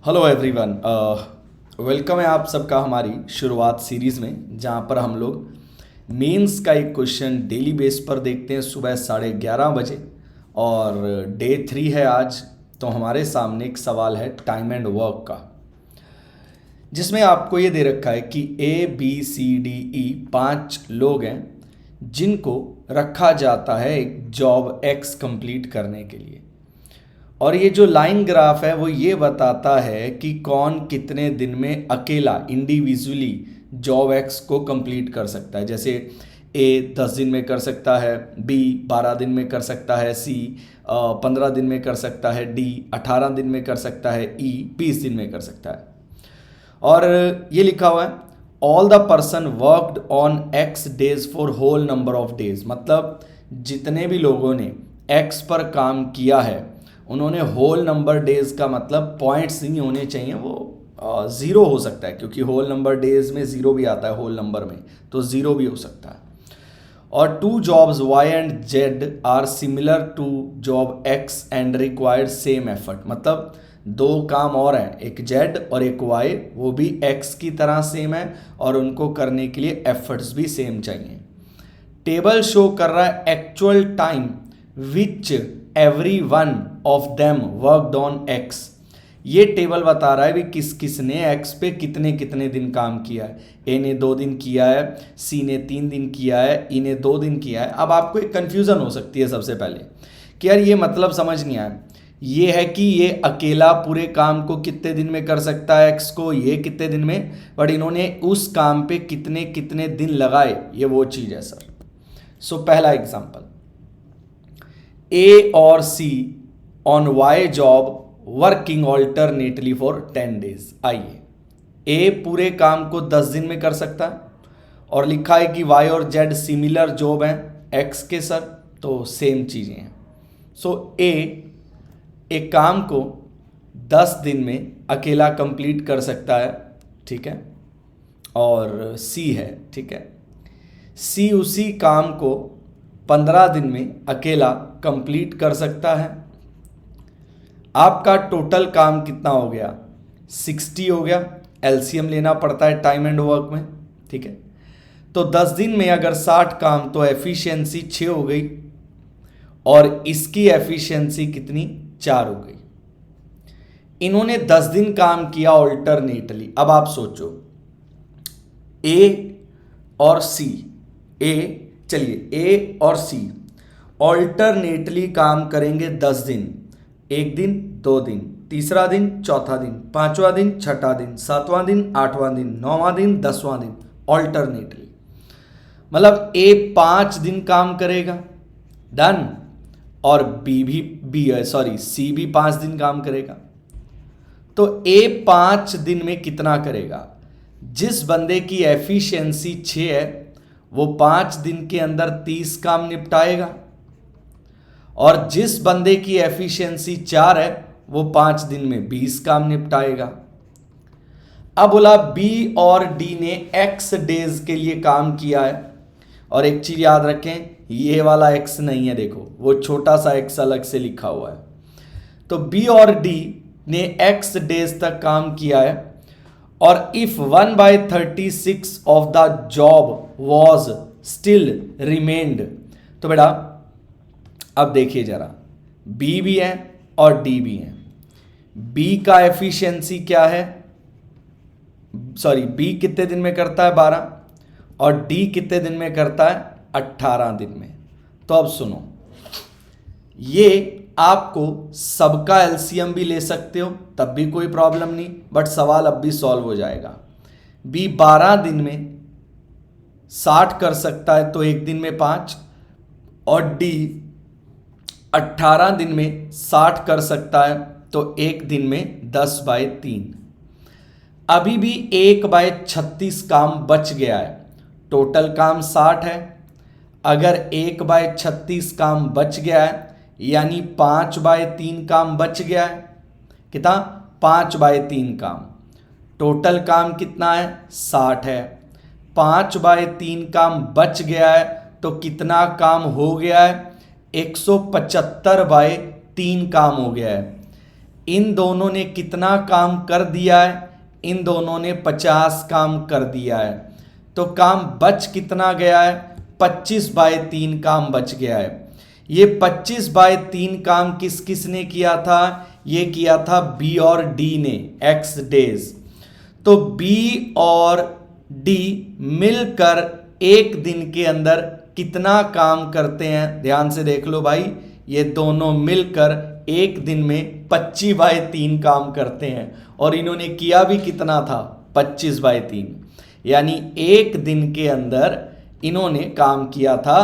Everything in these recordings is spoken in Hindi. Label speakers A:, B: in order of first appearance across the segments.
A: Hello everyone. वेलकम है आप सबका हमारी शुरुआत सीरीज़ में, जहाँ पर हम लोग मेंस का एक क्वेश्चन डेली बेस पर देखते हैं सुबह 11:30 बजे। और डे 3 है आज। तो हमारे सामने एक सवाल है टाइम एंड वर्क का, जिसमें आपको ये दे रखा है कि ABCDE 5 लोग हैं जिनको रखा जाता है एक जॉब X कंप्लीट करने के लिए। और ये जो लाइन ग्राफ है वो ये बताता है कि कौन कितने दिन में अकेला इंडिविजुअली जॉब एक्स को कंप्लीट कर सकता है। जैसे A 10 दिन में कर सकता है, B 12 दिन में कर सकता है, C 15 दिन में कर सकता है, D 18 दिन में कर सकता है, E 20 दिन में कर सकता है। और ये लिखा हुआ है all the person worked on X days for whole number of days. मतलब जितने भी लोगों ने X पर काम किया है उन्होंने होल नंबर डेज का मतलब पॉइंट्स नहीं होने चाहिए, वो ज़ीरो हो सकता है क्योंकि होल नंबर डेज में ज़ीरो भी आता है होल नंबर में, तो ज़ीरो भी हो सकता है। और 2 jobs Y and Z are similar to job X and required same effort. मतलब 2 काम और हैं, एक Z और एक Y, वो भी X की तरह सेम है और उनको करने के लिए एफर्ट्स भी सेम चाहिए। टेबल शो कर रहा है actual time which every one of them worked on X। ये टेबल बता रहा है भी किस किस ने X पे कितने कितने दिन काम किया है। A ने 2 दिन किया है, C ने 3 दिन किया है, E ने 2 दिन किया है। अब आपको एक कन्फ्यूज़न हो सकती है सबसे पहले कि यार ये मतलब समझ नहीं आया। ये है कि ये अकेला पूरे काम को कितने दिन में कर सकता है X को, ये कितने दिन में, बट इन्होंने उस काम पे कितने कितने दिन लगाए, ये वो चीज़ है सर। सो पहला एग्जाम्पल, A और C on Y job working alternately for 10 days. आइए, A पूरे काम को 10 दिन में कर सकता है और लिखा है कि Y और Z सिमिलर जॉब हैं X के सर, तो सेम चीज़ें हैं। सो A एक काम को 10 दिन में अकेला कंप्लीट कर सकता है, ठीक है, और C है, ठीक है, C उसी काम को 15 दिन में अकेला कंप्लीट कर सकता है। आपका टोटल काम कितना हो गया, 60 हो गया। एलसीएम लेना पड़ता है टाइम एंड वर्क में, ठीक है। तो 10 दिन में अगर 60 काम, तो एफिशिएंसी 6 हो गई और इसकी एफिशिएंसी कितनी, 4 हो गई। इन्होंने 10 दिन काम किया ऑल्टरनेटली। अब आप सोचो A और C, चलिए A और C ऑल्टरनेटली काम करेंगे 10 दिन, 1 दिन 2 दिन, तीसरा दिन चौथा दिन, 5वां दिन छठा दिन, 7वां दिन 8वां दिन, 9वां दिन 10वां दिन, ऑल्टरनेटली। मतलब A 5 दिन काम करेगा, डन, और C भी 5 दिन काम करेगा। तो A 5 दिन में कितना करेगा, जिस बंदे की एफिशिएंसी 6 है वो 5 दिन के अंदर 30 काम निपटाएगा, और जिस बंदे की एफिशिएंसी 4 है वो 5 दिन में 20 काम निपटाएगा। अब बोला B और D ने X डेज के लिए काम किया है, और एक चीज़ याद रखें, ये वाला X नहीं है, देखो वो छोटा सा X अलग से लिखा हुआ है। तो B और D ने X डेज तक काम किया है, और if 1/36 of the job was still remained. तो बेटा अब देखिए जरा, B भी है और D भी है। B का एफिशिएंसी क्या है, B कितने दिन में करता है, 12, और D कितने दिन में करता है, 18 दिन में। तो अब सुनो, ये आपको सबका एलसीएम भी ले सकते हो तब भी कोई प्रॉब्लम नहीं, बट सवाल अब भी सॉल्व हो जाएगा। B 12 दिन में 60 कर सकता है तो 1 दिन में 5, और D 18 दिन में 60 कर सकता है तो 1 दिन में 10/3। अभी भी 1/36 काम बच गया है। टोटल काम 60 है, अगर 1/36 काम बच गया है यानी 5/3 काम बच गया है। कितना, 5/3 काम। टोटल काम कितना है, 60 है, 5/3 काम बच गया है तो कितना काम हो गया है, 175/3 काम हो गया है। इन दोनों ने कितना काम कर दिया है, इन दोनों ने 50 काम कर दिया है। तो काम बच कितना गया है, 25/3 काम बच गया है। ये 25/3 काम किस किस ने किया था, ये किया था बी और डी ने, x डेज। तो बी और डी मिलकर एक दिन के अंदर कितना काम करते हैं, ध्यान से देख लो भाई, ये दोनों मिलकर एक दिन में 25/3 काम करते हैं। और इन्होंने किया भी कितना था, 25/3, यानी एक दिन के अंदर इन्होंने काम किया था।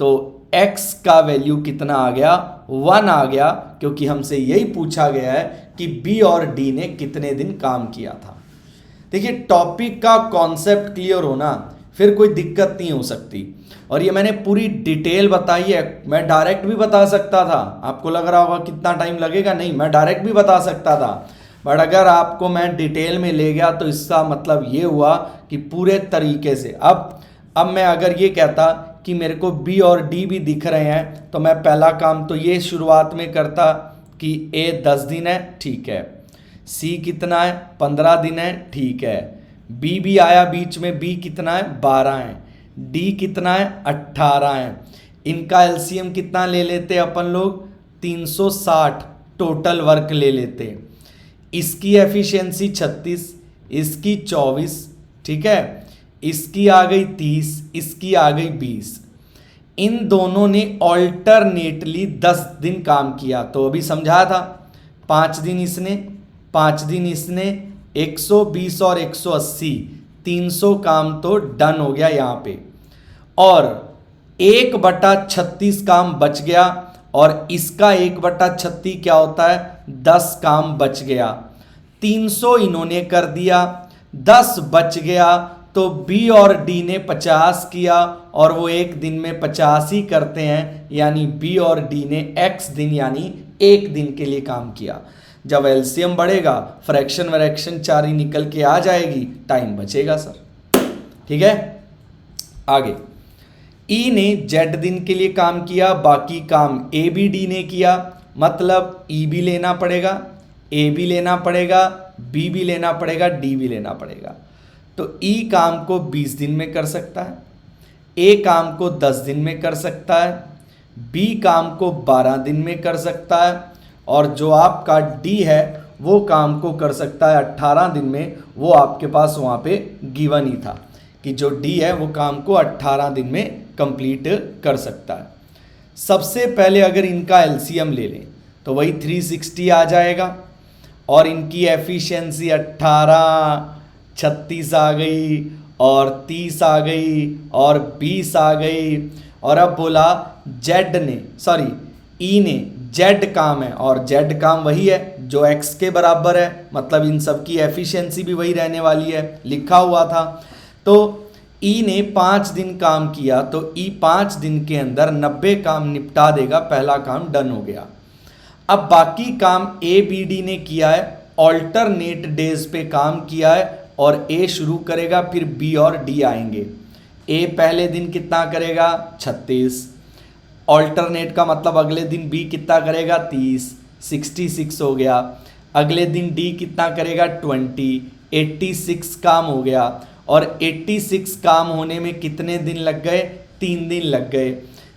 A: तो x का वैल्यू कितना आ गया, 1 आ गया, क्योंकि हमसे यही पूछा गया है कि b और d ने कितने दिन काम किया था। देखिए, टॉपिक का कॉन्सेप्ट क्लियर होना, फिर कोई दिक्कत नहीं हो सकती। और ये मैंने पूरी डिटेल बताई है, मैं डायरेक्ट भी बता सकता था। आपको लग रहा होगा कितना टाइम लगेगा, नहीं, मैं डायरेक्ट भी बता सकता था, बट अगर आपको मैं डिटेल में ले गया तो इसका मतलब ये हुआ कि पूरे तरीके से अब मैं अगर ये कहता कि मेरे को बी और डी भी दिख रहे हैं, तो मैं पहला काम तो ये शुरुआत में करता कि ए 10 दिन है, ठीक है, सी कितना है, 15 दिन है, ठीक है, बी भी आया बीच में, बी कितना है, 12 है, डी कितना है, 18 है। इनका एलसीएम कितना ले लेते अपन लोग, 360 टोटल वर्क ले लेते। इसकी एफिशिएंसी 36, इसकी 24, ठीक है, इसकी आ गई 30, इसकी आ गई 20। इन दोनों ने ऑल्टरनेटली 10 दिन काम किया। तो अभी समझाया था, 5 दिन इसने, 5 दिन इसने, 120 और 180, 300 काम तो डन हो गया यहाँ पे। और 1/36 काम बच गया, और इसका 1/36 क्या होता है, 10 काम बच गया। 300 इन्होंने कर दिया, 10 बच गया, तो बी और डी ने 50 किया, और वो एक दिन में 50 ही करते हैं, यानी बी और डी ने x दिन यानी एक दिन के लिए काम किया। जब एलसीएम बढ़ेगा, फ्रैक्शन वैक्शन चारी निकल के आ जाएगी, टाइम बचेगा सर, ठीक है। आगे, ई ने जेड दिन के लिए काम किया, बाकी काम ए बी डी ने किया, मतलब ई भी लेना पड़ेगा, ए भी लेना पड़ेगा, बी भी लेना पड़ेगा, डी भी लेना पड़ेगा। तो ई काम को 20 दिन में कर सकता है, ए काम को 10 दिन में कर सकता है, बी काम को 12 दिन में कर सकता है, और जो आपका डी है वो काम को कर सकता है 18 दिन में। वो आपके पास वहाँ पे गिवन ही था कि जो डी है वो काम को 18 दिन में कंप्लीट कर सकता है। सबसे पहले अगर इनका एलसीएम ले लें तो वही 360 आ जाएगा, और इनकी एफिशिएंसी 18, 36 आ गई, और 30 आ गई, और 20 आ गई। और अब बोला जेड ने, सॉरी ई ने, जेड काम है, और जेड काम वही है जो एक्स के बराबर है, मतलब इन सब की एफिशिएंसी भी वही रहने वाली है, लिखा हुआ था। तो ई ने 5 दिन काम किया, तो ई 5 दिन के अंदर 90 काम निपटा देगा, पहला काम डन हो गया। अब बाकी काम ए बी डी ने किया है, ऑल्टरनेट डेज पे काम किया है, और ए शुरू करेगा, फिर बी और डी आएंगे। ए पहले दिन कितना करेगा, 36, ऑल्टरनेट का मतलब अगले दिन बी कितना करेगा, 30, 66 हो गया। अगले दिन डी कितना करेगा, 20, 86 काम हो गया। और 86 काम होने में कितने दिन लग गए, 3 दिन लग गए।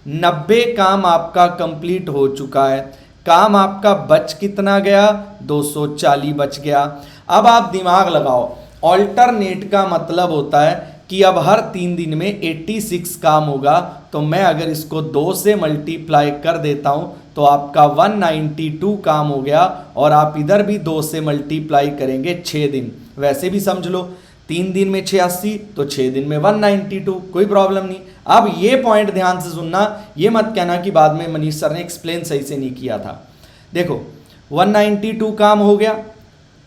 A: 90 काम आपका कंप्लीट हो चुका है। काम आपका बच कितना गया, 240 बच गया। अब आप दिमाग लगाओ, ऑल्टरनेट का मतलब होता है कि अब हर 3 दिन में 86 काम होगा, तो मैं अगर इसको 2 से मल्टीप्लाई कर देता हूं तो आपका 192 काम हो गया, और आप इधर भी 2 से मल्टीप्लाई करेंगे 6 दिन। वैसे भी समझ लो 3 दिन में 86, तो 6 दिन में 192, कोई प्रॉब्लम नहीं। अब ये पॉइंट ध्यान से सुनना, ये मत कहना कि बाद में मनीष सर ने एक्सप्लेन सही से नहीं किया था। देखो 192 काम हो गया,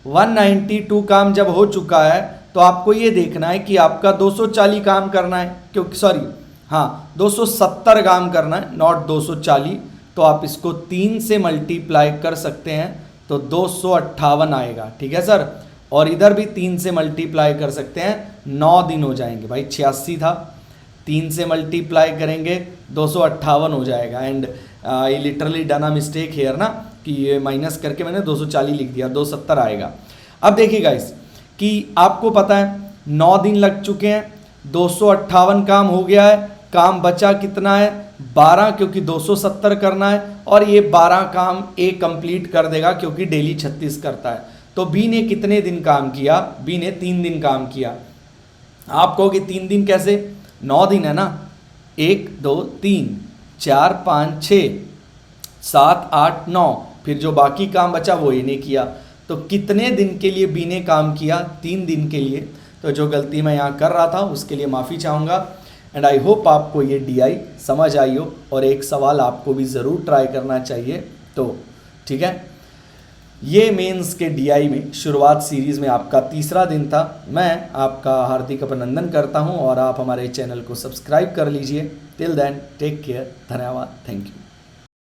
A: 192 काम जब हो चुका है तो आपको ये देखना है कि आपका 240 काम करना है, क्योंकि सॉरी हाँ 270 काम करना है, नॉट 240। तो आप इसको 3 से मल्टीप्लाई कर सकते हैं तो 258 आएगा, ठीक है सर। और इधर भी 3 से मल्टीप्लाई कर सकते हैं, 9 दिन हो जाएंगे भाई। 86 था, 3 से मल्टीप्लाई करेंगे 258 हो जाएगा। एंड ये literally done a mistake here ना, कि ये माइनस करके मैंने 240 लिख दिया, 270 आएगा। अब देखिए गाइस कि आपको पता है 9 दिन लग चुके हैं, 258 काम हो गया है, काम बचा कितना है 12, क्योंकि 270 करना है, और ये 12 काम ए कंप्लीट कर देगा क्योंकि डेली 36 करता है। तो बी ने कितने दिन काम किया, बी ने 3 दिन काम किया। आप कहोगे 3 दिन कैसे, 9 दिन है ना, 1 2 3 4 5 6 7 8 9, फिर जो बाकी काम बचा वो ये ने किया। तो कितने दिन के लिए बी ने काम किया, 3 दिन के लिए। तो जो गलती मैं यहाँ कर रहा था उसके लिए माफ़ी चाहूँगा। एंड आई होप आपको ये DI समझ आई हो, और एक सवाल आपको भी ज़रूर ट्राई करना चाहिए। तो ठीक है, ये मेंस के DI में शुरुआत सीरीज़ में आपका तीसरा दिन था। मैं आपका हार्दिक अभिनंदन करता हूँ और आप हमारे चैनल को सब्सक्राइब कर लीजिए। टिल देन टेक केयर, धन्यवाद, थैंक यू।